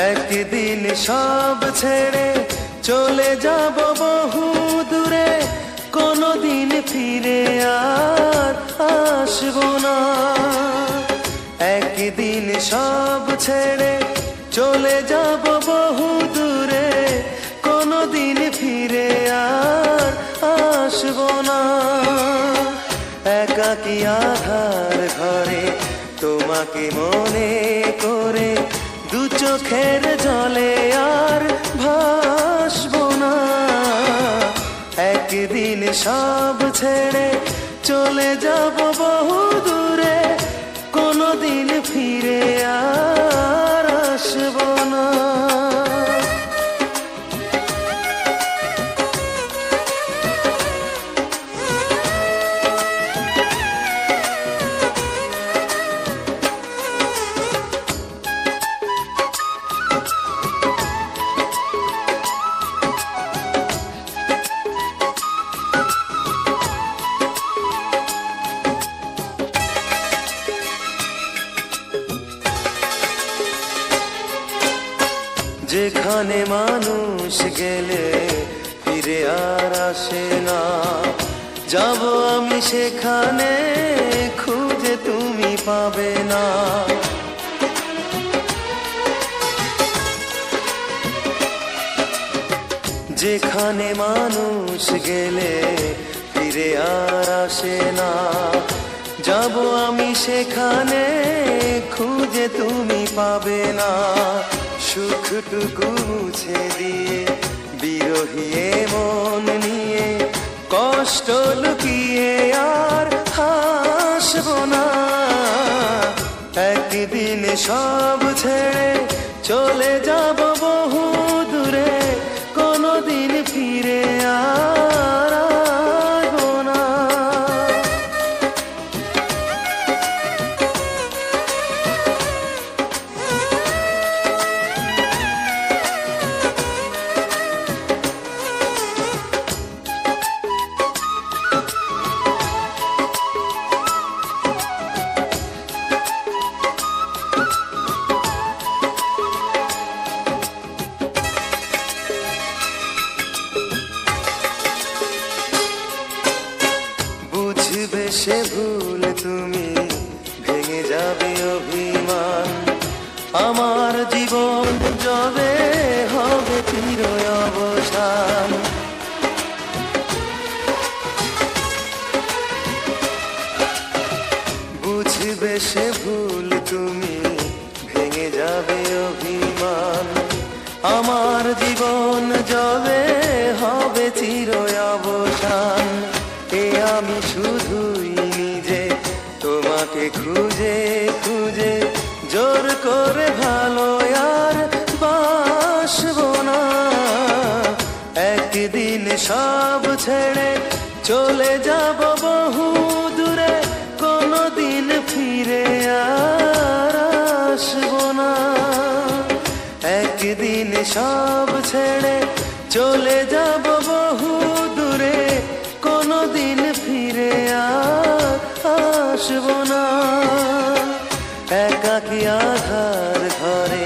একদিন সব ছেড়ে চলে যাব বহু দূরে, কোনদিন ফিরে আর আসবো না। একদিন সব ছেড়ে চলে যাব বহু দূরে, কোনদিন ফিরে আর আসবো না। একাকী আধার ঘরে তোমাকে মনে করে দু চোখের জলে আর ভাসবো না। একদিন সব ছেড়ে চলে যাব বহু দূরে, কোনদিন ফিরে আর আসবো না। যেখানে মানুষ গেলে ফিরে আর আসে না, যাব আমি সেখানে খুঁজে তুমি পাবে না। যেখানে মানুষ গেলে ফিরে আর আসে না, যাব আমি সেখানে খুঁজে তুমি পাবে না। সুখটুকু মুছে দিয়ে বিরহিয়ে মন নিয়ে কষ্ট লুকিয়ে আর হাসবো না। একদিন সব ছেড়ে চলে যাব বহু দূরে, কোনদিন ফিরে আর আসবো না। বুঝবে সে ভুল তুমি, ভেঙে যাবে অভিমান, আমার জীবন যবে হবে চির অবসান। বুঝবে সে ভুল তুমি, ভেঙে যাবে অভিমান, আমার জীবন যবে হবে চির অবসান। এ আমি শুধুই নিজে তোমাকে খুঁজে খুঁজে জোর করে ভালো আর বাসবো না। একদিন সব ছেড়ে চলে যাব বহু দূরে, কোনদিন ফিরে আর আসবো না। একদিন সব ছেড়ে চলে যাব বহু দূরে, কোনদিন ফিরে আর আসবো না। একাকী আধার ঘরে